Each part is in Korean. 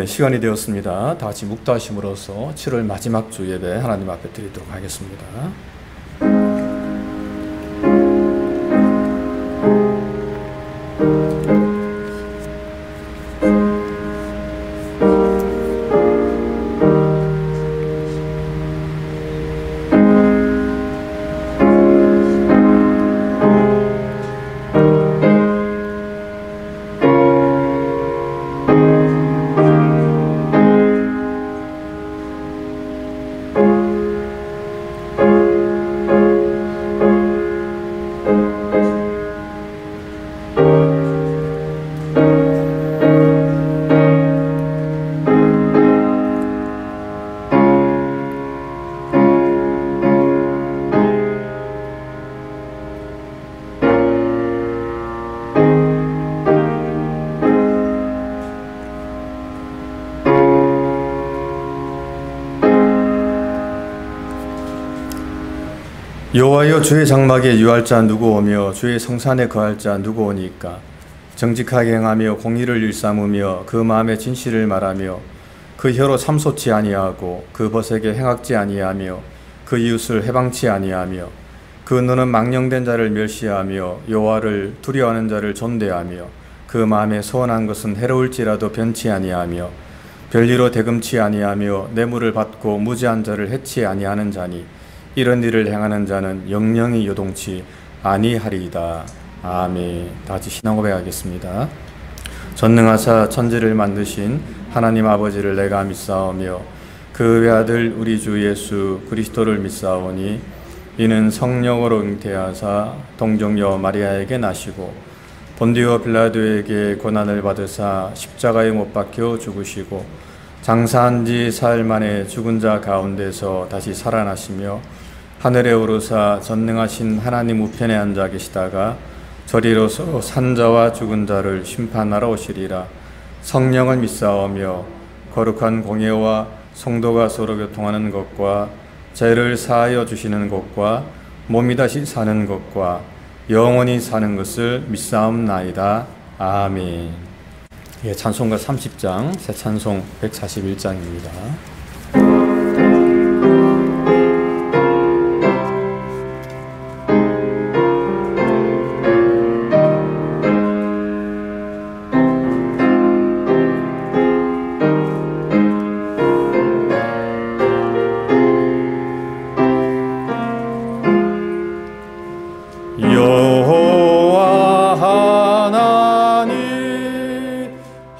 시간이 되었습니다. 다 같이 묵도하심으로써 7월 마지막 주 예배 하나님 앞에 드리도록 하겠습니다. 여호와여, 주의 장막에 유할 자 누구 오며 주의 성산에 거할 자 누구 오니까? 정직하게 행하며 공의를 일삼으며 그 마음에 진실을 말하며 그 혀로 참소치 아니하고 그 벗에게 행악지 아니하며 그 이웃을 해방치 아니하며 그 눈은 망령된 자를 멸시하며 여호와를 두려워하는 자를 존대하며 그 마음에 소원한 것은 해로울지라도 변치 아니하며 별리로 대금치 아니하며 뇌물을 받고 무지한 자를 해치 아니하는 자니 이런 일을 행하는 자는 영영이 요동치 아니하리이다. 아멘. 다같이 신앙 고백하겠습니다. 전능하사 천지를 만드신 하나님 아버지를 내가 믿사오며 그 외아들 우리 주 예수 그리스도를 믿사오니 이는 성령으로 잉태하사 동정녀 마리아에게 나시고 본디오 빌라도에게 고난을 받으사 십자가에 못 박혀 죽으시고 장사한 지 사흘 만에 죽은 자 가운데서 다시 살아나시며 하늘에 오르사 전능하신 하나님 우편에 앉아 계시다가 저리로서 산자와 죽은 자를 심판하러 오시리라. 성령을 믿사오며 거룩한 공예와 성도가 서로 교통하는 것과 죄를 사하여 주시는 것과 몸이 다시 사는 것과 영원히 사는 것을 믿사옵나이다. 아멘. 찬송가 30장 새 찬송 141장입니다.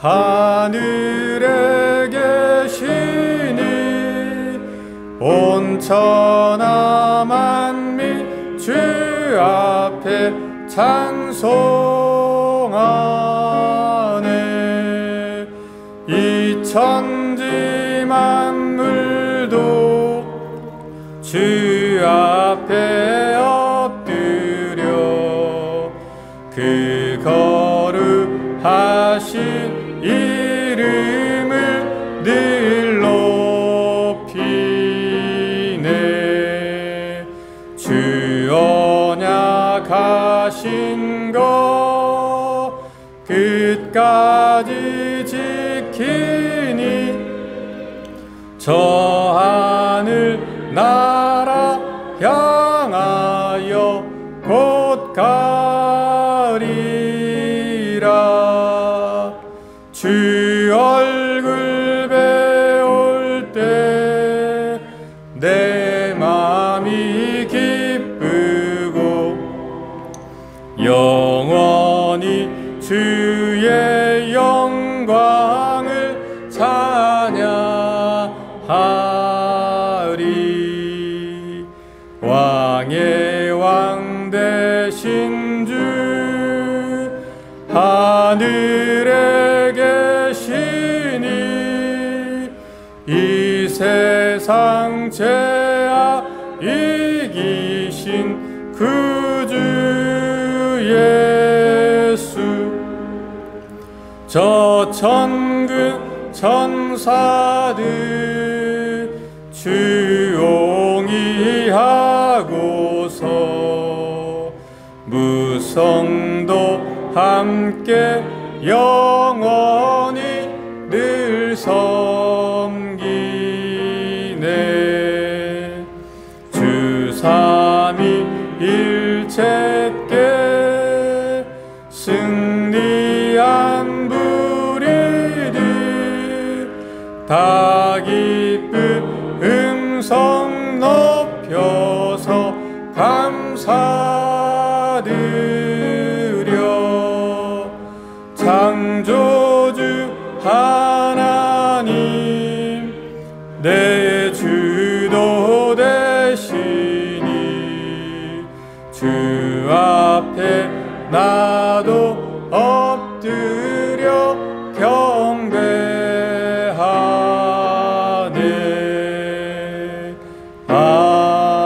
하늘에 계시니 온 천하 만민 주 앞에 찬송하네. 이 천지 만물도 주 앞에 엎드려 그 거룩하신 이름을 늘 높이네. 주 언약하신 것 끝까지 지키니 저 하늘 나라 향하여 곧 가리라. 주 얼굴 배울 때 내 맘이 기쁘고 영원히 주의 영광을 찬양하리. 왕의 왕 되신 주 하늘에 계시니 이 세상 죄악 이기신 구주 예수. 저 천군 천사들 주옹이하고서 무성도 함께 영원히 늘 삼위일체께 승리한 불이들 다 기쁜 음성 높여서 감사드려. 창조주 하나님 내 주도 되시니 주 앞에 나도 엎드려 경배하네. 아멘.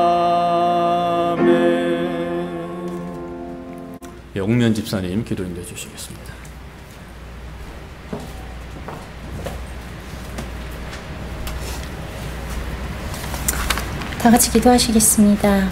옥면 집사님 기도 인도해 주시겠습니다. 다 같이 기도하시겠습니다.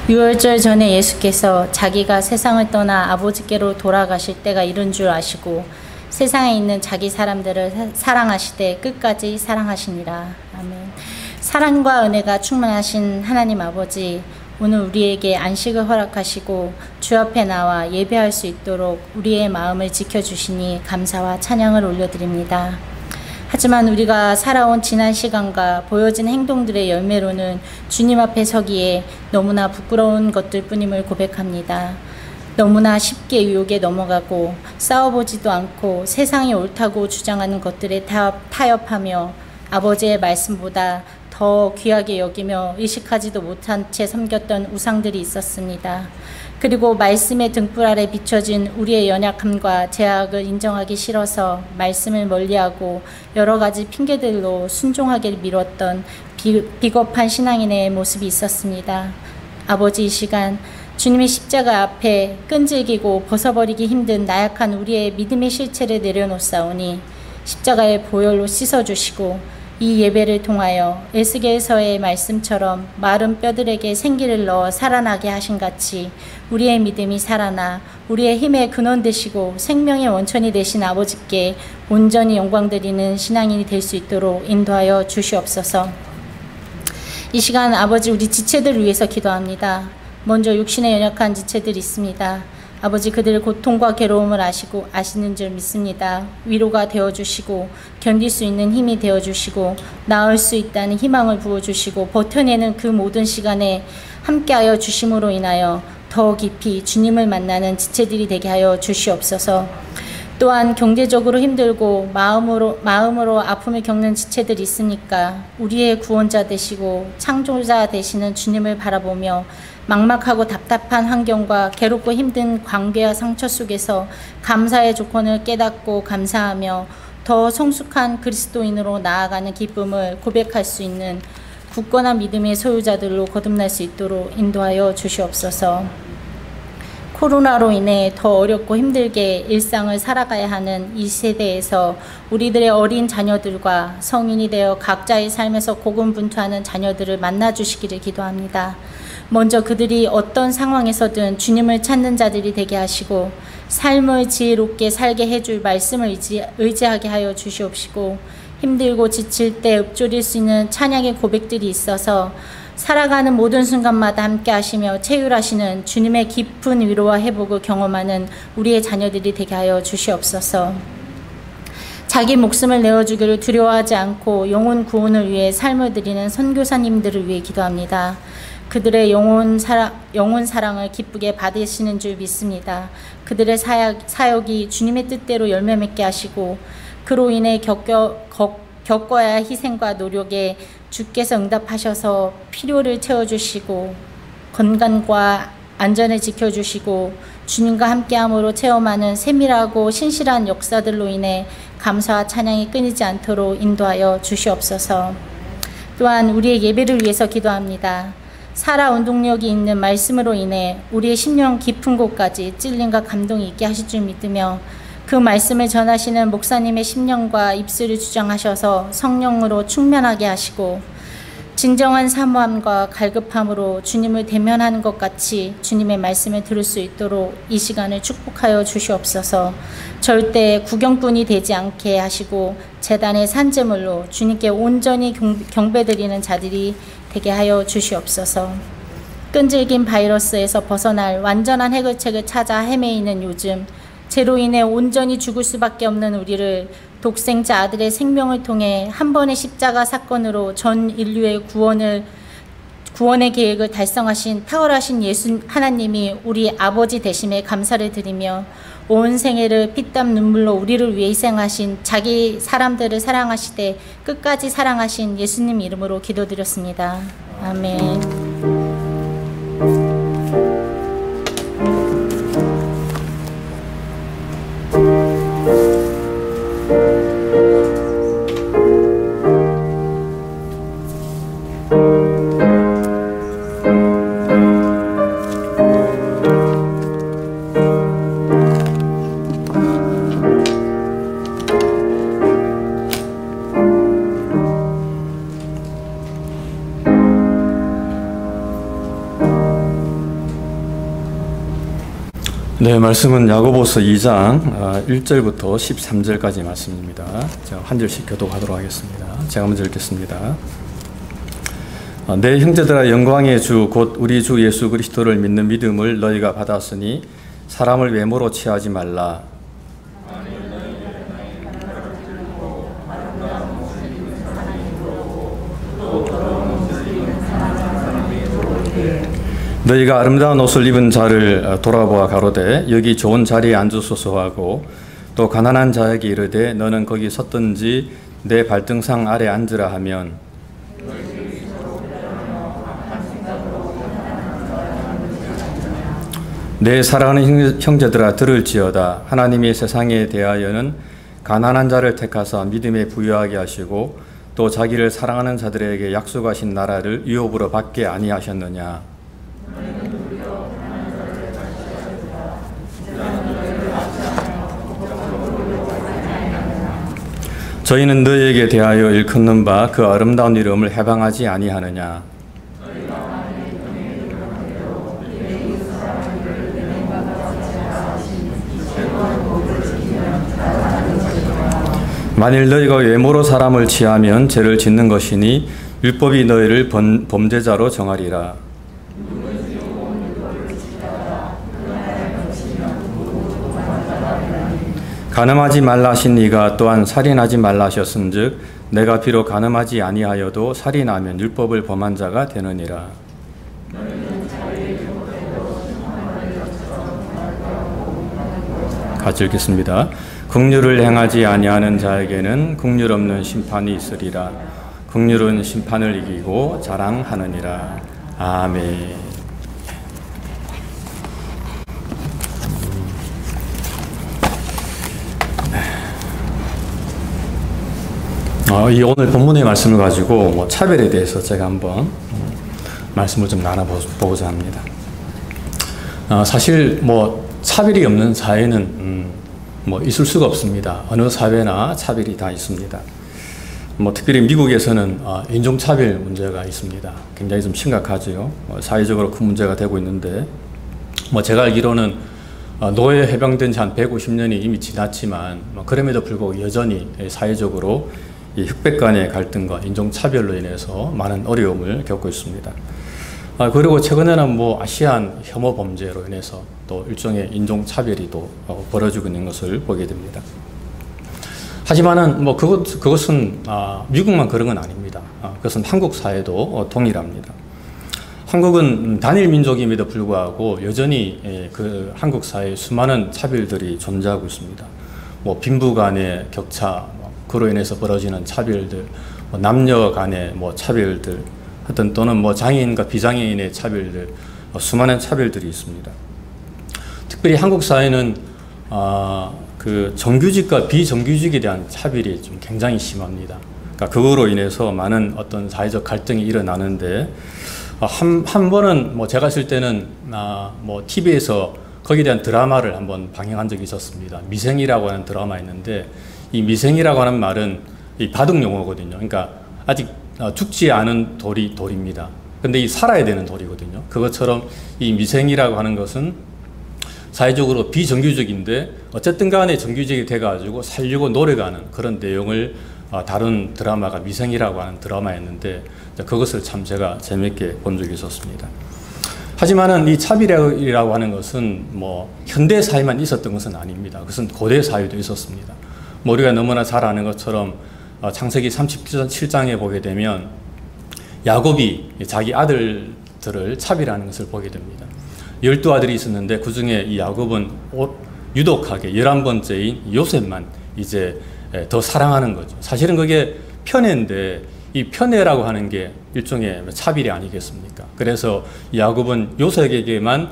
유월절 전에 예수께서 자기가 세상을 떠나 아버지께로 돌아가실 때가 이른 줄 아시고 세상에 있는 자기 사람들을 사랑하시되 끝까지 사랑하시니라. 아멘. 사랑과 은혜가 충만하신 하나님 아버지, 오늘 우리에게 안식을 허락하시고 주 앞에 나와 예배할 수 있도록 우리의 마음을 지켜주시니 감사와 찬양을 올려드립니다. 하지만 우리가 살아온 지난 시간과 보여진 행동들의 열매로는 주님 앞에 서기에 너무나 부끄러운 것들 뿐임을 고백합니다. 너무나 쉽게 유혹에 넘어가고 싸워보지도 않고 세상이 옳다고 주장하는 것들에 타협하며 아버지의 말씀보다 더 귀하게 여기며 의식하지도 못한 채 섬겼던 우상들이 있었습니다. 그리고 말씀의 등불 아래 비춰진 우리의 연약함과 제약을 인정하기 싫어서 말씀을 멀리하고 여러 가지 핑계들로 순종하게 미뤘던 비겁한 신앙인의 모습이 있었습니다. 아버지, 이 시간 주님의 십자가 앞에 끈질기고 벗어버리기 힘든 나약한 우리의 믿음의 실체를 내려놓사오니 십자가의 보혈로 씻어주시고 이 예배를 통하여 에스겔서의 말씀처럼 마른 뼈들에게 생기를 넣어 살아나게 하신 같이 우리의 믿음이 살아나 우리의 힘의 근원 되시고 생명의 원천이 되신 아버지께 온전히 영광 드리는 신앙인이 될 수 있도록 인도하여 주시옵소서. 이 시간 아버지, 우리 지체들을 위해서 기도합니다. 먼저 육신에 연약한 지체들이 있습니다. 아버지, 그들의 고통과 괴로움을 아시는 줄 믿습니다. 위로가 되어주시고 견딜 수 있는 힘이 되어주시고 나을 수 있다는 희망을 부어주시고 버텨내는 그 모든 시간에 함께하여 주심으로 인하여 더 깊이 주님을 만나는 지체들이 되게 하여 주시옵소서. 또한 경제적으로 힘들고 마음으로 아픔을 겪는 지체들이 있으니까 우리의 구원자 되시고 창조자 되시는 주님을 바라보며 막막하고 답답한 환경과 괴롭고 힘든 관계와 상처 속에서 감사의 조건을 깨닫고 감사하며 더 성숙한 그리스도인으로 나아가는 기쁨을 고백할 수 있는 굳건한 믿음의 소유자들로 거듭날 수 있도록 인도하여 주시옵소서. 코로나로 인해 더 어렵고 힘들게 일상을 살아가야 하는 이 세대에서 우리들의 어린 자녀들과 성인이 되어 각자의 삶에서 고군분투하는 자녀들을 만나주시기를 기도합니다. 먼저 그들이 어떤 상황에서든 주님을 찾는 자들이 되게 하시고 삶을 지혜롭게 살게 해줄 말씀을 의지하게 하여 주시옵시고 힘들고 지칠 때 읊조릴 수 있는 찬양의 고백들이 있어서 살아가는 모든 순간마다 함께 하시며 체휼하시는 주님의 깊은 위로와 회복을 경험하는 우리의 자녀들이 되게 하여 주시옵소서. 자기 목숨을 내어주기를 두려워하지 않고 영혼 구원을 위해 삶을 드리는 선교사님들을 위해 기도합니다. 그들의 영혼 사랑을 기쁘게 받으시는 줄 믿습니다. 그들의 사역이 주님의 뜻대로 열매 맺게 하시고 그로 인해 겪어야 할 희생과 노력에 주께서 응답하셔서 필요를 채워주시고 건강과 안전을 지켜주시고 주님과 함께함으로 체험하는 세밀하고 신실한 역사들로 인해 감사와 찬양이 끊이지 않도록 인도하여 주시옵소서. 또한 우리의 예배를 위해서 기도합니다. 살아 운동력이 있는 말씀으로 인해 우리의 심령 깊은 곳까지 찔림과 감동이 있게 하실 줄 믿으며 그 말씀을 전하시는 목사님의 심령과 입술을 주장하셔서 성령으로 충만하게 하시고 진정한 사모함과 갈급함으로 주님을 대면하는 것 같이 주님의 말씀을 들을 수 있도록 이 시간을 축복하여 주시옵소서. 절대 구경꾼이 되지 않게 하시고 제단의 산제물로 주님께 온전히 경배드리는 자들이 되게 하여 주시옵소서. 끈질긴 바이러스에서 벗어날 완전한 해결책을 찾아 헤매이는 요즘, 죄로 인해 온전히 죽을 수밖에 없는 우리를 독생자 아들의 생명을 통해 한 번의 십자가 사건으로 전 인류의 구원의 계획을 달성하신 탁월하신 예수 하나님이 우리 아버지 되심에 감사를 드리며 온 생애를 피땀 눈물로 우리를 위해 희생하신 자기 사람들을 사랑하시되 끝까지 사랑하신 예수님 이름으로 기도드렸습니다. 아멘. 네, 말씀은 야고보서 2장 1절부터 13절까지 말씀입니다. 제가 한 절씩 교독하도록 하겠습니다. 제가 먼저 읽겠습니다. 내 형제들아, 영광의 주 곧 우리 주 예수 그리스도를 믿는 믿음을 너희가 받았으니 사람을 외모로 취하지 말라. 너희가 아름다운 옷을 입은 자를 돌아보아 가로되 여기 좋은 자리에 앉으소서 하고 또 가난한 자에게 이르되 너는 거기 섰든지 내 발등상 아래 앉으라 하면 내 사랑하는 형제들아 들을지어다. 하나님이 세상에 대하여는 가난한 자를 택하사 믿음에 부유하게 하시고 또 자기를 사랑하는 자들에게 약속하신 나라를 유업으로 받게 아니하셨느냐. 저희는 너희에게 대하여 일컫는 바 그 아름다운 이름을 해방하지 아니하느냐. 만일 너희가 외모로 사람을 취하면 죄를 짓는 것이니 율법이 너희를 범죄자로 정하리라. 간음하지 말라 하신 이가 또한 살인하지 말라 하셨은즉 내가 비록 간음하지 아니하여도 살인하면 율법을 범한 자가 되느니라. 같이 읽겠습니다. 긍휼을 행하지 아니하는 자에게는 긍휼 없는 심판이 있으리라. 긍휼은 심판을 이기고 자랑하느니라. 아멘. 이 오늘 본문의 말씀을 가지고 차별에 대해서 제가 한번 말씀을 좀 나눠보고자 합니다. 사실 차별이 없는 사회는 있을 수가 없습니다. 어느 사회나 차별이 다 있습니다. 특별히 미국에서는 인종차별 문제가 있습니다. 굉장히 좀 심각하죠. 사회적으로 큰 문제가 되고 있는데 제가 알기로는 노예 해방된 지 한 150년이 이미 지났지만 그럼에도 불구하고 여전히 사회적으로 이 흑백 간의 갈등과 인종차별로 인해서 많은 어려움을 겪고 있습니다. 그리고 최근에는 아시안 혐오 범죄로 인해서 또 일종의 인종차별이 또 벌어지고 있는 것을 보게 됩니다. 하지만은 그것은 미국만 그런 건 아닙니다. 그것은 한국 사회도 동일합니다. 한국은 단일 민족임에도 불구하고 여전히 그 한국 사회에 수많은 차별들이 존재하고 있습니다. 빈부 간의 격차, 그로 인해서 벌어지는 차별들, 남녀 간의 차별들, 하여튼 또는 장애인과 비장애인의 차별들, 수많은 차별들이 있습니다. 특별히 한국 사회는 그 정규직과 비정규직에 대한 차별이 좀 굉장히 심합니다. 그러니까 그거로 인해서 많은 어떤 사회적 갈등이 일어나는데 한 번은 제가 있을 때는 TV에서 거기에 대한 드라마를 한번 방영한 적이 있었습니다. 미생이라고 하는 드라마였는데 이 미생이라고 하는 말은 이 바둑 용어거든요. 그러니까 아직 죽지 않은 돌입니다. 근데 이 살아야 되는 돌이거든요. 그것처럼 이 미생이라고 하는 것은 사회적으로 비정규직인데 어쨌든 간에 정규직이 돼가지고 살려고 노력하는 그런 내용을 다룬 드라마가 미생이라고 하는 드라마였는데 그것을 참 제가 재밌게 본 적이 있었습니다. 하지만은 이 차별이라고 하는 것은 뭐 현대 사회만 있었던 것은 아닙니다. 그것은 고대 사회도 있었습니다. 뭐 우리가 너무나 잘 아는 것처럼 창세기 37장에 보게 되면 야곱이 자기 아들들을 차별하는 것을 보게 됩니다. 12아들이 있었는데 그 중에 이 야곱은 유독하게 11번째인 요셉만 이제 더 사랑하는 거죠. 사실은 그게 편애인데 이 편애라고 하는 게 일종의 차별이 아니겠습니까? 그래서 야곱은 요셉에게만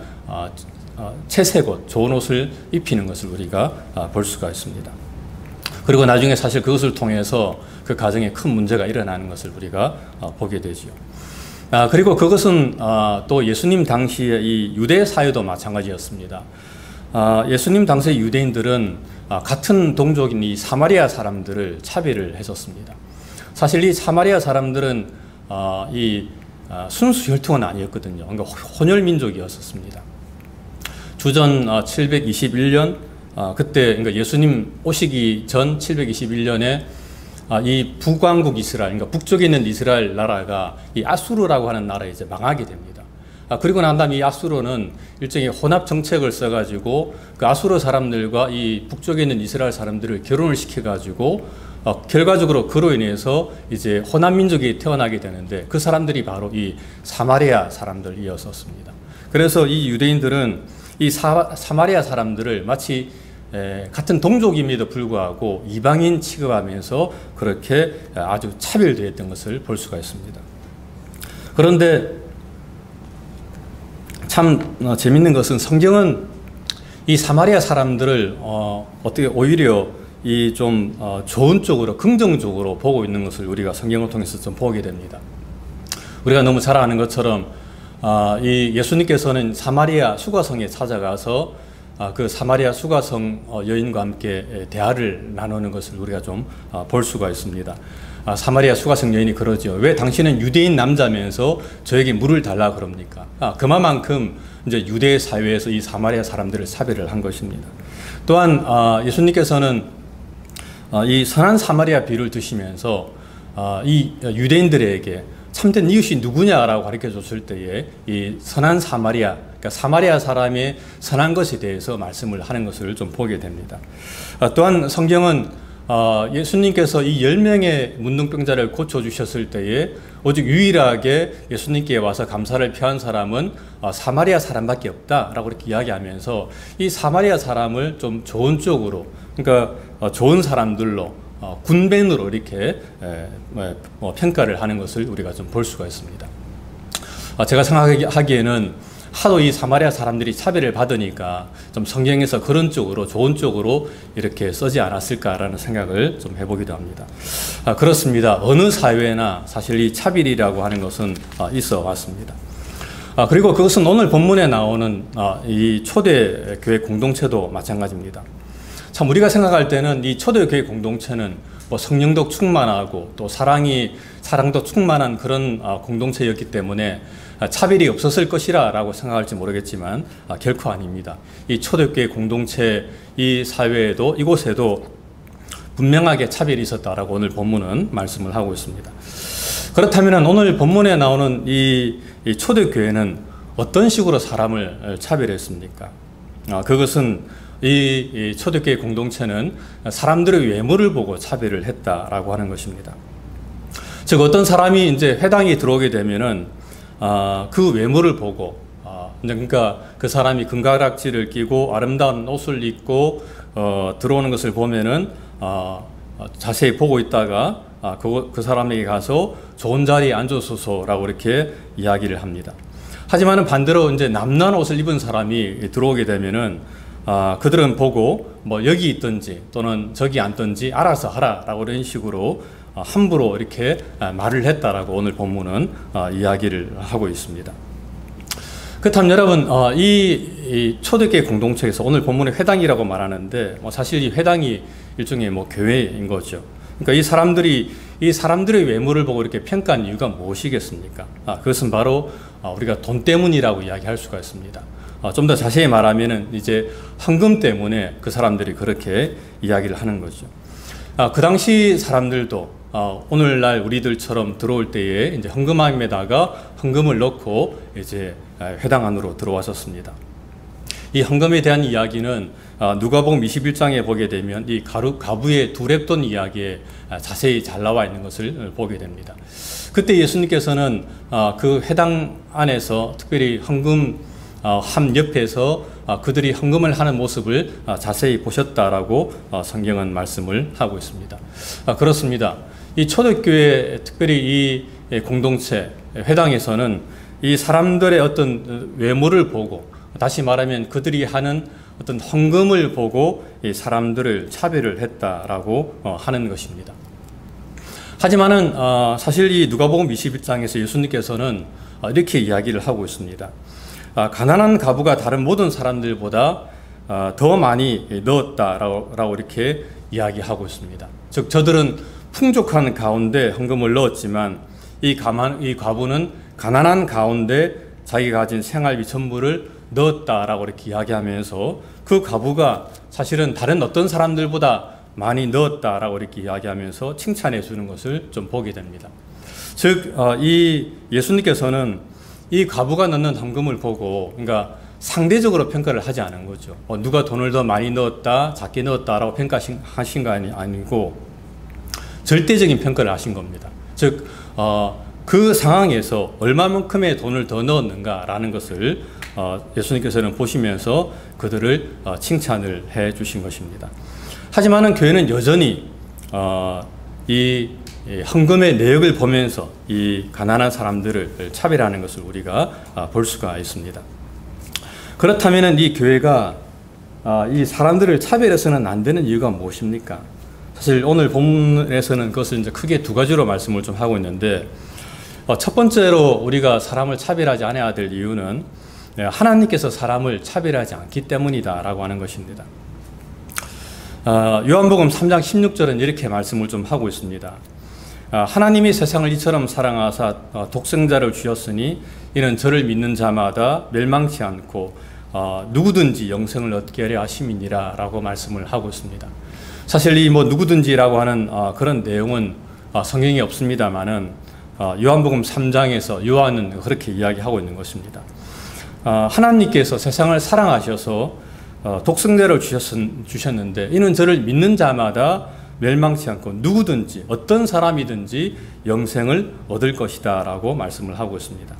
채색 옷, 좋은 옷을 입히는 것을 우리가 볼 수가 있습니다. 그리고 나중에 사실 그것을 통해서 그 가정에 큰 문제가 일어나는 것을 우리가 보게 되지요. 그리고 그것은 또 예수님 당시의 이 유대 사회도 마찬가지였습니다. 예수님 당시의 유대인들은 같은 동족인 이 사마리아 사람들을 차별을 했었습니다. 사실 이 사마리아 사람들은 순수 혈통은 아니었거든요. 그러니까 혼혈 민족이었습니다. 주전 721년 그때 그러니까 예수님 오시기 전 721년에 이 북왕국 이스라엘, 그러니까 북쪽에 있는 이스라엘 나라가 이 아수르라고 하는 나라에 이제 망하게 됩니다. 그리고 난 다음에 이 아수르는 일종의 혼합 정책을 써가지고 그 아수르 사람들과 이 북쪽에 있는 이스라엘 사람들을 결혼을 시켜가지고 결과적으로 그로 인해서 이제 혼합 민족이 태어나게 되는데 그 사람들이 바로 이 사마리아 사람들이었었습니다. 그래서 이 유대인들은 이 사마리아 사람들을 마치 같은 동족임에도 불구하고 이방인 취급하면서 그렇게 아주 차별되었던 것을 볼 수가 있습니다. 그런데 참 재밌는 것은 성경은 이 사마리아 사람들을 어떻게 오히려 이 좀 좋은 쪽으로 긍정적으로 보고 있는 것을 우리가 성경을 통해서 좀 보게 됩니다. 우리가 너무 잘 아는 것처럼 이 예수님께서는 사마리아 수가성에 찾아가서 그 사마리아 수가성 여인과 함께 대화를 나누는 것을 우리가 좀 볼 수가 있습니다. 사마리아 수가성 여인이 그러죠. 왜 당신은 유대인 남자면서 저에게 물을 달라 그럽니까? 그만큼 이제 유대 사회에서 이 사마리아 사람들을 차별을 한 것입니다. 또한 예수님께서는 이 선한 사마리아 비유를 드시면서 이 유대인들에게 참된 이웃이 누구냐라고 가르쳐 줬을 때에 이 선한 사마리아, 그러니까 사마리아 사람의 선한 것에 대해서 말씀을 하는 것을 좀 보게 됩니다. 또한 성경은 예수님께서 이 10명의 문둥병자를 고쳐주셨을 때에 오직 유일하게 예수님께 와서 감사를 표한 사람은 사마리아 사람밖에 없다라고 이렇게 이야기하면서 이 사마리아 사람을 좀 좋은 쪽으로, 그러니까 좋은 사람들로 군벤으로 이렇게 평가를 하는 것을 우리가 좀 볼 수가 있습니다. 제가 생각하기에는 하도 이 사마리아 사람들이 차별을 받으니까 좀 성경에서 그런 쪽으로 좋은 쪽으로 이렇게 쓰지 않았을까라는 생각을 좀 해보기도 합니다. 그렇습니다. 어느 사회나 사실 이 차별이라고 하는 것은 있어 왔습니다. 그리고 그것은 오늘 본문에 나오는 이 초대교회 공동체도 마찬가지입니다. 참 우리가 생각할 때는 이 초대교회 공동체는 뭐 성령도 충만하고 또 사랑도 충만한 그런 공동체였기 때문에 차별이 없었을 것이라 라고 생각할지 모르겠지만 결코 아닙니다. 이 초대교회 공동체 이 사회에도 이곳에도 분명하게 차별이 있었다라고 오늘 본문은 말씀을 하고 있습니다. 그렇다면 오늘 본문에 나오는 이 초대교회는 어떤 식으로 사람을 차별했습니까? 그것은 이 초대교회 공동체는 사람들의 외모를 보고 차별을 했다라고 하는 것입니다. 즉 어떤 사람이 이제 회당에 들어오게 되면은 그 외모를 보고 그러니까 그 사람이 금가락지를 끼고 아름다운 옷을 입고 들어오는 것을 보면은 자세히 보고 있다가 그 사람에게 가서 좋은 자리에 앉으소서라고 이렇게 이야기를 합니다. 하지만은 반대로 이제 남루한 옷을 입은 사람이 들어오게 되면은 그들은 보고 뭐 여기 있든지 또는 저기 앉든지 알아서 하라라고 이런 식으로 함부로 이렇게 말을 했다라고 오늘 본문은 이야기를 하고 있습니다. 그렇다면 여러분 이 초대교회 공동체에서 오늘 본문의 회당이라고 말하는데 사실 이 회당이 일종의 뭐 교회인 거죠. 그러니까 이 사람들이 이 사람들의 외모를 보고 이렇게 평가한 이유가 무엇이겠습니까? 그것은 바로 우리가 돈 때문이라고 이야기할 수가 있습니다. 좀 더 자세히 말하면은 이제 헌금 때문에 그 사람들이 그렇게 이야기를 하는 거죠. 그 당시 사람들도 오늘날 우리들처럼 들어올 때에 이제 헌금함에다가 헌금을 넣고 이제 회당 안으로 들어왔었습니다. 이 헌금에 대한 이야기는 누가복음 21장에 보게 되면 이 가부의 두 렙돈 이야기에 자세히 잘 나와 있는 것을 보게 됩니다. 그때 예수님께서는 그 회당 안에서 특별히 헌금 함 옆에서 그들이 헌금을 하는 모습을 자세히 보셨다라고 성경은 말씀을 하고 있습니다. 그렇습니다. 이 초대교회 특별히 이 공동체 회당에서는 이 사람들의 어떤 외모를 보고, 다시 말하면 그들이 하는 어떤 헌금을 보고 이 사람들을 차별을 했다라고 하는 것입니다. 하지만은 사실 이 누가복음 21장에서 예수님께서는 이렇게 이야기를 하고 있습니다. 가난한 가부가 다른 모든 사람들보다 더 많이 넣었다라고 이렇게 이야기하고 있습니다. 즉 저들은 풍족한 가운데 헌금을 넣었지만 이 과부는 가난한 가운데 자기가 가진 생활비 전부를 넣었다라고 이렇게 이야기하면서 그 과부가 사실은 다른 어떤 사람들보다 많이 넣었다라고 이렇게 이야기하면서 칭찬해 주는 것을 좀 보게 됩니다. 즉 이 예수님께서는 이 과부가 넣는 헌금을 보고, 그러니까 상대적으로 평가를 하지 않은 거죠. 누가 돈을 더 많이 넣었다, 작게 넣었다라고 평가하신 거 아니고 절대적인 평가를 하신 겁니다. 즉 그 상황에서 얼마만큼의 돈을 더 넣었는가라는 것을 예수님께서는 보시면서 그들을 칭찬을 해 주신 것입니다. 하지만은 교회는 여전히 이 헌금의 내역을 보면서 이 가난한 사람들을 차별하는 것을 우리가 볼 수가 있습니다. 그렇다면 이 교회가 이 사람들을 차별해서는 안 되는 이유가 무엇입니까? 사실 오늘 본문에서는 그것을 이제 크게 두 가지로 말씀을 좀 하고 있는데, 첫 번째로 우리가 사람을 차별하지 않아야 될 이유는 하나님께서 사람을 차별하지 않기 때문이다라고 하는 것입니다. 요한복음 3장 16절은 이렇게 말씀을 좀 하고 있습니다. 하나님이 세상을 이처럼 사랑하사 독생자를 주셨으니 이는 저를 믿는 자마다 멸망치 않고 누구든지 영생을 얻게 하려 하심이니라 라고 말씀을 하고 있습니다. 사실 이 누구든지라고 하는 그런 내용은 성경에 없습니다만은 요한복음 3장에서 요한은 그렇게 이야기하고 있는 것입니다. 하나님께서 세상을 사랑하셔서 독생자를 주셨는데 이는 저를 믿는 자마다 멸망치 않고 누구든지 어떤 사람이든지 영생을 얻을 것이다 라고 말씀을 하고 있습니다.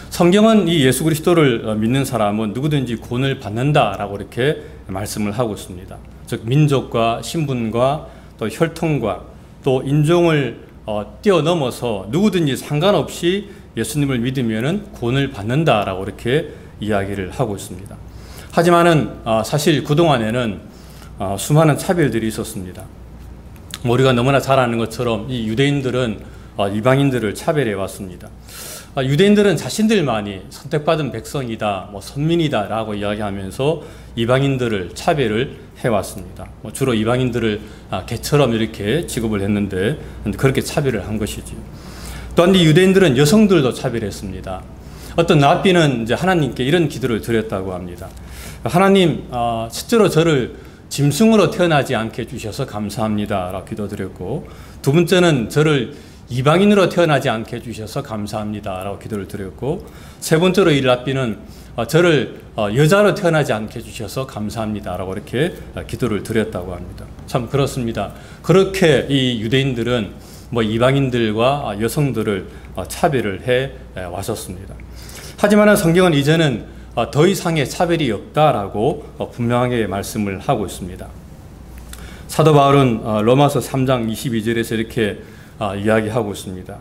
성경은 이 예수 그리스도를 믿는 사람은 누구든지 구원을 받는다라고 이렇게 말씀을 하고 있습니다. 즉 민족과 신분과 또 혈통과 또 인종을 뛰어넘어서 누구든지 상관없이 예수님을 믿으면은 구원을 받는다라고 이렇게 이야기를 하고 있습니다. 하지만은 사실 그동안에는 수많은 차별들이 있었습니다. 우리가 너무나 잘 아는 것처럼 이 유대인들은 이방인들을 차별해 왔습니다. 유대인들은 자신들만이 선택받은 백성이다, 선민이다 라고 이야기하면서 이방인들을 차별을 해왔습니다. 주로 이방인들을 개처럼 이렇게 취급을 했는데 그렇게 차별을 한 것이죠. 또한 이 유대인들은 여성들도 차별했습니다. 어떤 랍비는 이제 하나님께 이런 기도를 드렸다고 합니다. 하나님, 첫째로 저를 짐승으로 태어나지 않게 해주셔서 감사합니다 라고 기도드렸고, 두 번째는 저를 이방인으로 태어나지 않게 해주셔서 감사합니다 라고 기도를 드렸고, 세 번째로 이 랍비는 저를 여자로 태어나지 않게 해주셔서 감사합니다 라고 이렇게 기도를 드렸다고 합니다. 참 그렇습니다. 그렇게 이 유대인들은 이방인들과 여성들을 차별을 해 왔었습니다. 하지만 성경은 이제는 더 이상의 차별이 없다라고 분명하게 말씀을 하고 있습니다. 사도 바울은 로마서 3장 22절에서 이렇게 이야기하고 있습니다.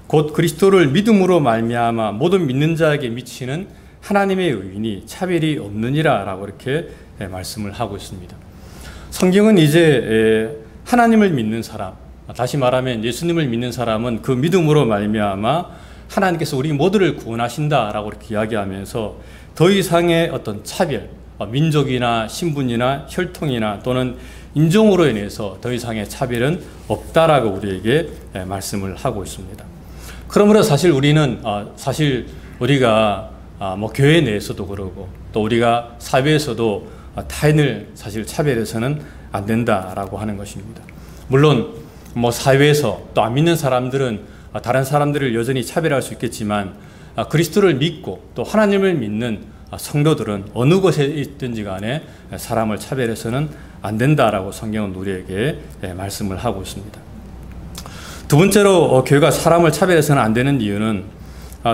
곧 그리스도를 믿음으로 말미암아 모든 믿는 자에게 미치는 하나님의 의인이 차별이 없느니라 라고 이렇게 말씀을 하고 있습니다. 성경은 이제 하나님을 믿는 사람, 다시 말하면 예수님을 믿는 사람은 그 믿음으로 말미암아 하나님께서 우리 모두를 구원하신다라고 이렇게 이야기하면서 더 이상의 어떤 차별, 민족이나 신분이나 혈통이나 또는 인종으로 인해서 더 이상의 차별은 없다라고 우리에게 말씀을 하고 있습니다. 그러므로 사실 우리는 사실 우리가 뭐 교회 내에서도 그러고 또 우리가 사회에서도 타인을 사실 차별해서는 안 된다라고 하는 것입니다. 물론 뭐 사회에서 또 안 믿는 사람들은 다른 사람들을 여전히 차별할 수 있겠지만 그리스도를 믿고 또 하나님을 믿는 성도들은 어느 곳에 있든지 간에 사람을 차별해서는 안 된다라고 성경은 우리에게 말씀을 하고 있습니다. 두 번째로 교회가 사람을 차별해서는 안 되는 이유는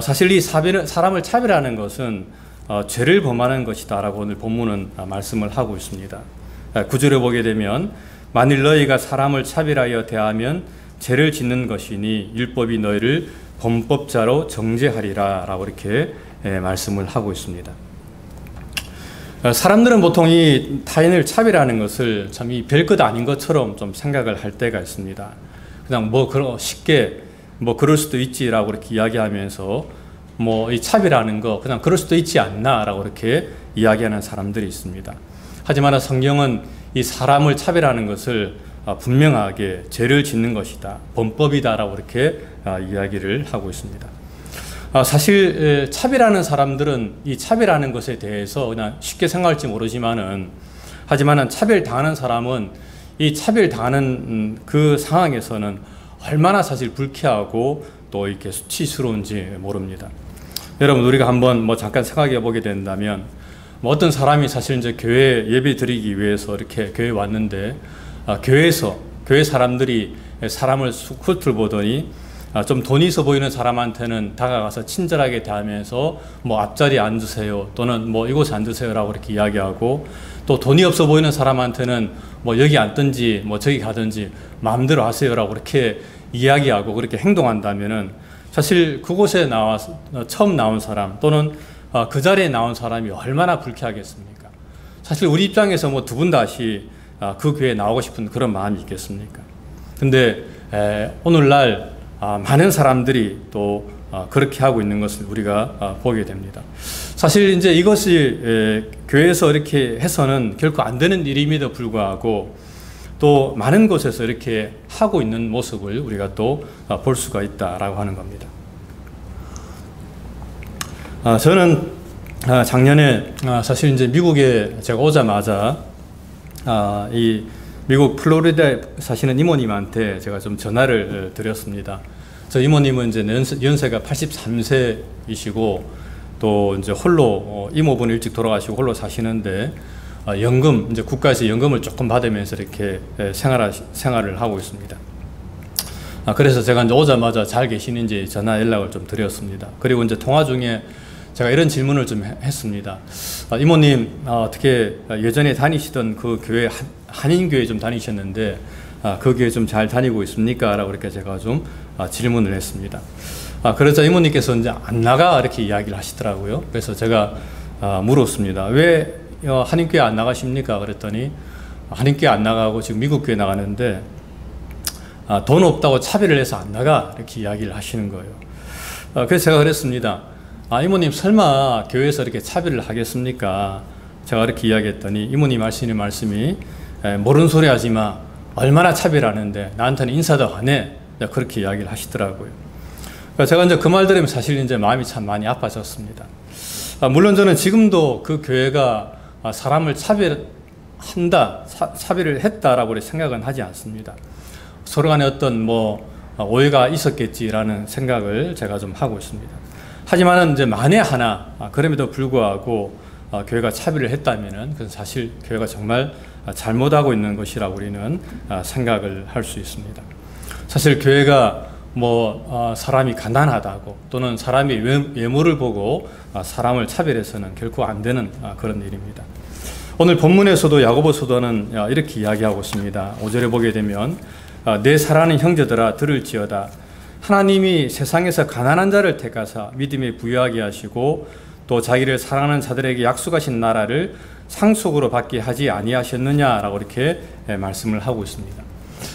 사실 이 사람을 차별하는 것은 죄를 범하는 것이다 라고 오늘 본문은 말씀을 하고 있습니다. 9절에 보게 되면 만일 너희가 사람을 차별하여 대하면 죄를 짓는 것이니 율법이 너희를 범법자로 정죄하리라 라고 이렇게 말씀을 하고 있습니다. 사람들은 보통 이 타인을 차별하는 것을 참 이 별것 아닌 것처럼 좀 생각을 할 때가 있습니다. 그냥 쉽게 그럴 수도 있지라고 이렇게 이야기하면서 이 차별하는 거 그냥 그럴 수도 있지 않나라고 이렇게 이야기하는 사람들이 있습니다. 하지만 성경은 이 사람을 차별하는 것을 분명하게 죄를 짓는 것이다, 범법이다라고 이렇게 이야기를 하고 있습니다. 사실 차별하는 사람들은 이 차별하는 것에 대해서 그냥 쉽게 생각할지 모르지만은 하지만은 차별당하는 사람은 이 차별당하는 그 상황에서는 얼마나 사실 불쾌하고 또 이렇게 수치스러운지 모릅니다. 여러분 우리가 한번 잠깐 생각해 보게 된다면 어떤 사람이 사실 이제 교회 예배 드리기 위해서 이렇게 교회에 왔는데 교회에서 교회 사람들이 사람을 훑어보더니 좀 돈이 있어 보이는 사람한테는 다가가서 친절하게 대하면서 앞자리에 앉으세요 또는 이곳에 앉으세요라고 이렇게 이야기하고 또 돈이 없어 보이는 사람한테는 여기 앉든지 저기 가든지 마음대로 하세요라고 이렇게 이야기하고 그렇게 행동한다면은 사실 그곳에 처음 나온 사람 또는 그 자리에 나온 사람이 얼마나 불쾌하겠습니까? 사실 우리 입장에서 두 분 다시 그 교회에 나오고 싶은 그런 마음이 있겠습니까? 근데 오늘날 많은 사람들이 또 그렇게 하고 있는 것을 우리가 보게 됩니다. 사실 이제 이것이 교회에서 이렇게 해서는 결코 안 되는 일임에도 불구하고 또 많은 곳에서 이렇게 하고 있는 모습을 우리가 또 볼 수가 있다라고 하는 겁니다. 저는 작년에 사실 이제 미국에 제가 오자마자 이 미국 플로리다에 사시는 이모님한테 제가 좀 전화를 드렸습니다. 저 이모님은 이제 연세가 83세이시고 또 이제 홀로 이모분 일찍 돌아가시고 홀로 사시는데 연금 이제 국가에서 연금을 조금 받으면서 이렇게 생활을 하고 있습니다. 그래서 제가 이제 오자마자 잘 계시는지 전화 연락을 좀 드렸습니다. 그리고 이제 통화 중에 제가 이런 질문을 좀 했습니다. 이모님 어떻게 예전에 다니시던 그 교회 한인교회 좀 다니셨는데 그 교회 좀 잘 다니고 있습니까? 라고 이렇게 제가 좀 질문을 했습니다. 그러자 이모님께서 이제 안 나가 이렇게 이야기를 하시더라고요. 그래서 제가 물었습니다. 왜 한인교회 안 나가십니까? 그랬더니 한인교회 안 나가고 지금 미국교회 나가는데 돈 없다고 차별을 해서 안 나가 이렇게 이야기를 하시는 거예요. 그래서 제가 그랬습니다. 이모님 설마 교회에서 이렇게 차별을 하겠습니까? 제가 이렇게 이야기했더니 이모님 하시는 말씀이 모르는 소리 하지 마. 얼마나 차별하는데 나한테는 인사도 안 해. 그렇게 이야기를 하시더라고요. 제가 이제 그 말 들으면 사실 이제 마음이 참 많이 아파졌습니다. 물론 저는 지금도 그 교회가 사람을 차별을 했다라고 생각은 하지 않습니다. 서로 간에 어떤 오해가 있었겠지라는 생각을 제가 좀 하고 있습니다. 하지만은 이제 만에 하나 그럼에도 불구하고 교회가 차별을 했다면은 그건 사실 교회가 정말 잘못하고 있는 것이라고 우리는 생각을 할 수 있습니다. 사실 교회가 사람이 가난하다고 또는 사람이 외모를 보고 사람을 차별해서는 결코 안 되는 그런 일입니다. 오늘 본문에서도 야고보서도는 이렇게 이야기하고 있습니다. 5절에 보게 되면 내 사랑하는 형제들아 들을지어다. 하나님이 세상에서 가난한 자를 택하사 믿음에 부유하게 하시고 또 자기를 사랑하는 자들에게 약속하신 나라를 상속으로 받게 하지 아니하셨느냐라고 이렇게 말씀을 하고 있습니다.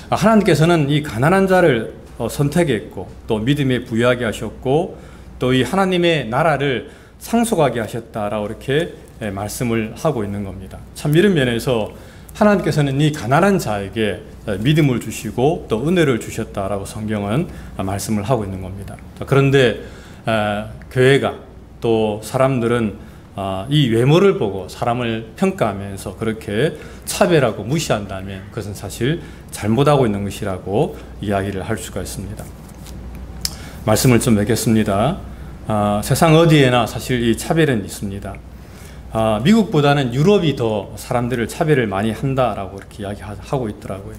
하나님께서는 이 가난한 자를 선택했고 또 믿음에 부유하게 하셨고 또 이 하나님의 나라를 상속하게 하셨다라고 이렇게 말씀을 하고 있는 겁니다. 참 이런 면에서 하나님께서는 이 가난한 자에게 믿음을 주시고 또 은혜를 주셨다라고 성경은 말씀을 하고 있는 겁니다. 그런데 교회가 또 사람들은 이 외모를 보고 사람을 평가하면서 그렇게 차별하고 무시한다면 그것은 사실 잘못하고 있는 것이라고 이야기를 할 수가 있습니다. 말씀을 좀 맺겠습니다. 세상 어디에나 사실 이 차별은 있습니다. 미국보다는 유럽이 더 사람들을 차별을 많이 한다라고 이렇게 이야기하고 있더라고요.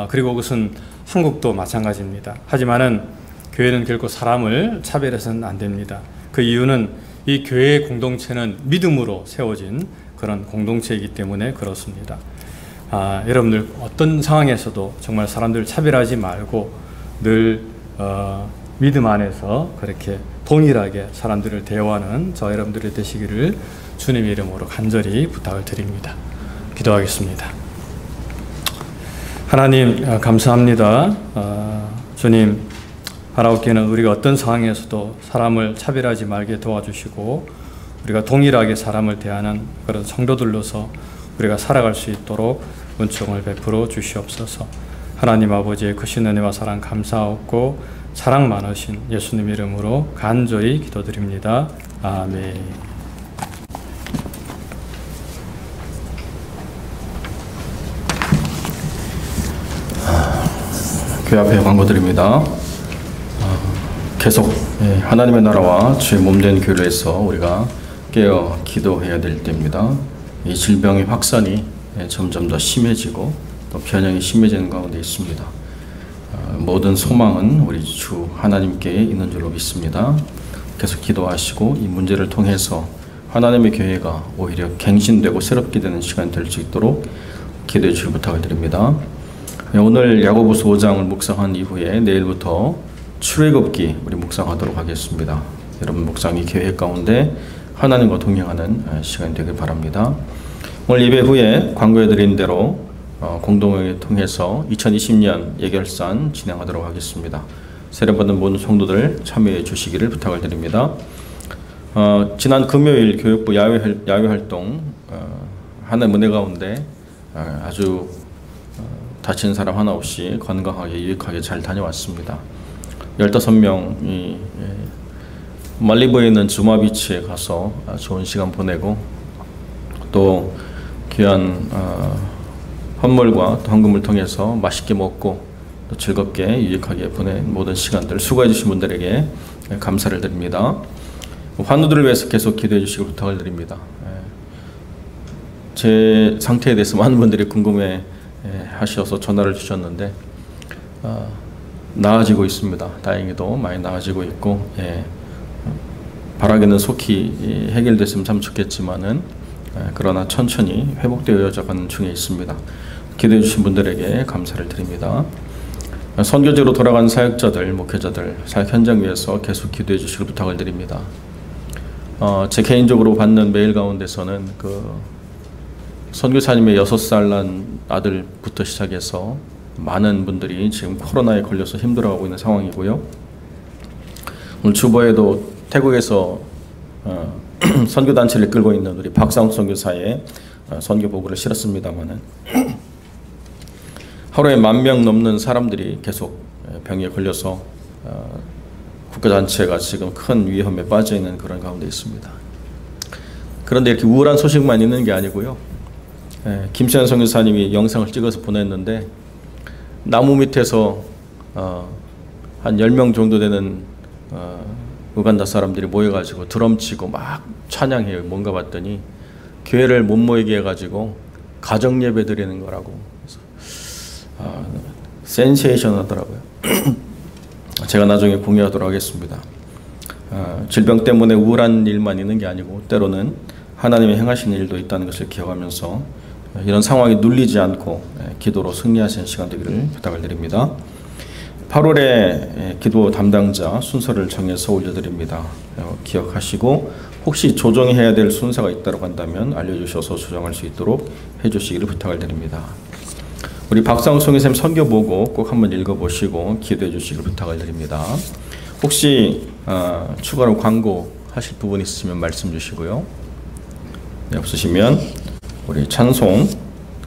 그리고 그것은 한국도 마찬가지입니다. 하지만은 교회는 결코 사람을 차별해서는 안 됩니다. 그 이유는 이 교회의 공동체는 믿음으로 세워진 그런 공동체이기 때문에 그렇습니다. 여러분들 어떤 상황에서도 정말 사람들을 차별하지 말고 늘 믿음 안에서 그렇게 동일하게 사람들을 대화하는 저 여러분들이 되시기를 주님의 이름으로 간절히 부탁을 드립니다. 기도하겠습니다. 하나님 감사합니다. 주님, 하나님께는 우리가 어떤 상황에서도 사람을 차별하지 말게 도와주시고 우리가 동일하게 사람을 대하는 그런 성도들로서 우리가 살아갈 수 있도록 은총을 베풀어 주시옵소서. 하나님 아버지의 크신 은혜와 사랑 감사하고 사랑 많으신 예수님 이름으로 간절히 기도드립니다. 아멘. 교회 앞에 광고드립니다. 계속 하나님의 나라와 주의 몸된 교회를 해서 우리가 깨어 기도해야 될 때입니다. 이 질병의 확산이 점점 더 심해지고 또 변형이 심해지는 가운데 있습니다. 모든 소망은 우리 주 하나님께 있는 줄로 믿습니다. 계속 기도하시고 이 문제를 통해서 하나님의 교회가 오히려 갱신되고 새롭게 되는 시간이 될 수 있도록 기도해 주실 부탁을 드립니다. 오늘 야고보서 5장을 묵상한 이후에 내일부터 출애굽기 우리 묵상하도록 하겠습니다. 여러분 묵상이 교회 가운데 하나님과 동행하는 시간이 되길 바랍니다. 오늘 예배 후에 광고해드린 대로 공동회를 통해서 2020년 예결산 진행하도록 하겠습니다. 세례받은 모든 성도들 참여해 주시기를 부탁을 드립니다. 지난 금요일 교육부 야외 활동 하나님 은혜 가운데 아주 다친 사람 하나 없이 건강하게 유익하게 잘 다녀왔습니다. 15명이 말리부에 있는 주마비치에 가서 좋은 시간 보내고 또 귀한 헌물과 또 헌금을 통해서 맛있게 먹고 또 즐겁게 유익하게 보낸 모든 시간들 수고해 주신 분들에게 감사를 드립니다. 환우들을 위해서 계속 기도해 주시고 부탁을 드립니다. 제 상태에 대해서 많은 분들이 궁금해 하셔서 전화를 주셨는데 나아지고 있습니다. 다행히도 많이 나아지고 있고 바라기는 속히 해결됐으면 참 좋겠지만은 그러나 천천히 회복되어져 가는 중에 있습니다. 기도해 주신 분들에게 감사를 드립니다. 선교지로 돌아간 사역자들, 목회자들, 사역 현장 위에서 계속 기도해 주시길 부탁을 드립니다. 제 개인적으로 받는 메일 가운데서는 선교사님의 6살 난 아들부터 시작해서 많은 분들이 지금 코로나에 걸려서 힘들어하고 있는 상황이고요. 오늘 주보에도 태국에서 선교단체를 끌고 있는 우리 박상욱 선교사의 선교보고를 실었습니다마는 하루에 10,000명 넘는 사람들이 계속 병에 걸려서 국가단체가 지금 큰 위험에 빠져 있는 그런 가운데 있습니다. 그런데 이렇게 우울한 소식만 있는 게 아니고요. 김시현 선교사님이 영상을 찍어서 보냈는데 나무 밑에서 한 10명 정도 되는 우간다 사람들이 모여가지고 드럼 치고 막 찬양해요. 뭔가 봤더니 교회를 못 모이게 해가지고 가정 예배 드리는 거라고. 센세이션하더라고요. 제가 나중에 공유하도록 하겠습니다. 질병 때문에 우울한 일만 있는 게 아니고 때로는 하나님의 행하시는 일도 있다는 것을 기억하면서 이런 상황이 눌리지 않고 기도로 승리하시는 시간 되기를 부탁을 드립니다. 8월에 기도 담당자 순서를 정해서 올려드립니다. 기억하시고 혹시 조정해야 될 순서가 있다고 한다면 알려주셔서 조정할 수 있도록 해주시기를 부탁을 드립니다. 우리 박상욱 선교사님 선교 보고 꼭 한번 읽어보시고 기도해 주시기를 부탁을 드립니다. 혹시 추가로 광고하실 부분 있으시면 말씀 주시고요. 없으시면 우리 찬송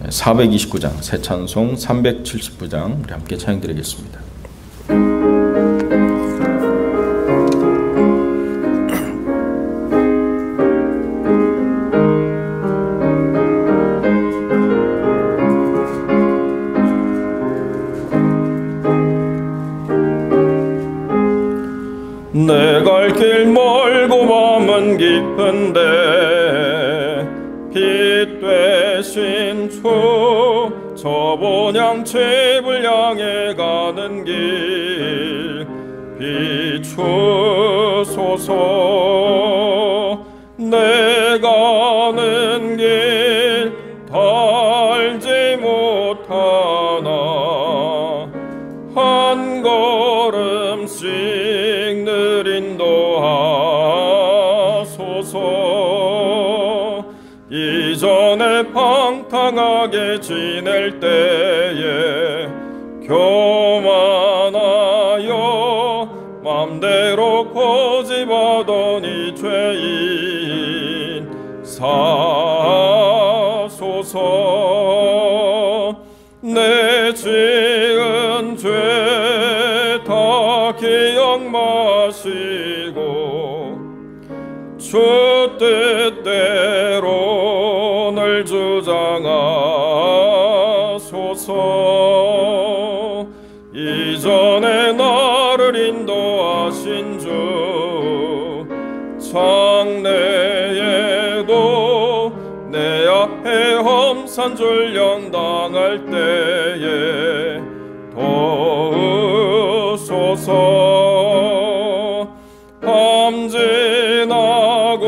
429장, 새 찬송 379장 우리 함께 찬양드리겠습니다. 내 갈 길 멀고 마음은 깊은데 빛 되신 주 저 본향 집을 향해 가는 길 비추소서. 내 가는 길 달지 못하나 한 걸음씩 늘 인도하소서. 이전에 방탕하게 지낼 때에 교만하여 맘대로 고집하던 이 죄인 사소서. 내 지은 죄 다 기억 마시고 주 뜻대로 늘 주장하소서. 이전에 나를 인도하신 주 장래에도 내 앞에 험산 줄령 당할 때에 도우소서. 밤 지나고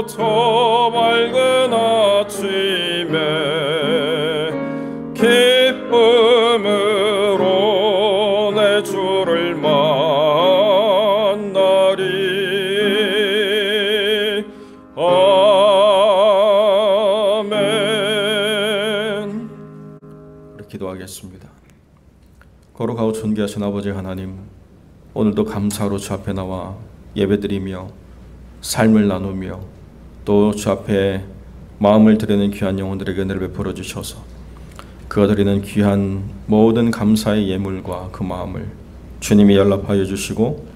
저 밝은 아침에 기쁨으로 내 주를 만나리. 아멘. 우리 기도하겠습니다. 거룩하고 존귀하신 아버지 하나님, 오늘도 감사로 주 앞에 나와 예배드리며 삶을 나누며 또 주 앞에 마음을 드리는 귀한 영혼들에게 은혜를 베풀어 주셔서 그가 드리는 귀한 모든 감사의 예물과 그 마음을 주님이 연락하여 주시고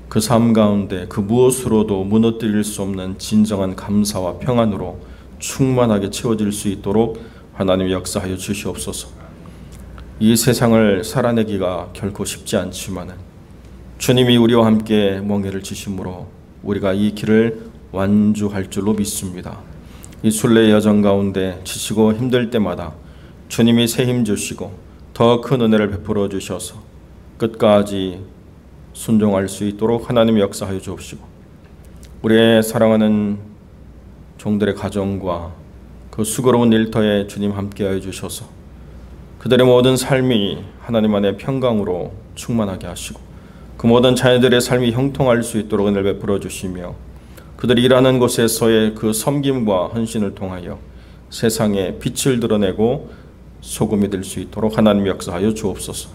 그 삶 가운데 그 무엇으로도 무너뜨릴 수 없는 진정한 감사와 평안으로 충만하게 채워질 수 있도록 하나님 역사하여 주시옵소서. 이 세상을 살아내기가 결코 쉽지 않지만 주님이 우리와 함께 멍에를 지심으로 우리가 이 길을 완주할 줄로 믿습니다. 이 순례의 여정 가운데 지치고 힘들 때마다 주님이 새 힘 주시고 더 큰 은혜를 베풀어 주셔서 끝까지 순종할 수 있도록 하나님이 역사하여 주옵시고 우리의 사랑하는 종들의 가정과 그 수고로운 일터에 주님 함께하여 주셔서 그들의 모든 삶이 하나님 안의 평강으로 충만하게 하시고 그 모든 자녀들의 삶이 형통할 수 있도록 은혜를 베풀어 주시며 그들이 일하는 곳에서의 그 섬김과 헌신을 통하여 세상에 빛을 드러내고 소금이 될 수 있도록 하나님 역사하여 주옵소서.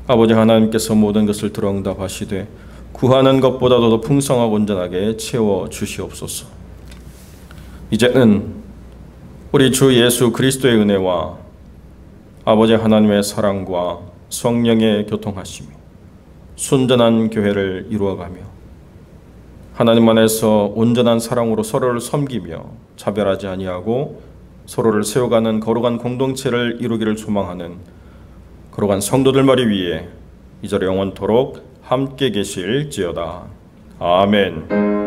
아버지 하나님께서 모든 것을 들어 응답하시되 구하는 것보다도 더 풍성하고 온전하게 채워 주시옵소서. 이제는 우리 주 예수 그리스도의 은혜와 아버지 하나님의 사랑과 성령의 교통하심이 순전한 교회를 이루어가며 하나님 안에서 온전한 사랑으로 서로를 섬기며 차별하지 아니하고 서로를 세워가는 거룩한 공동체를 이루기를 소망하는 거룩한 성도들 머리 위에 이제로 영원토록 함께 계실지어다. 아멘.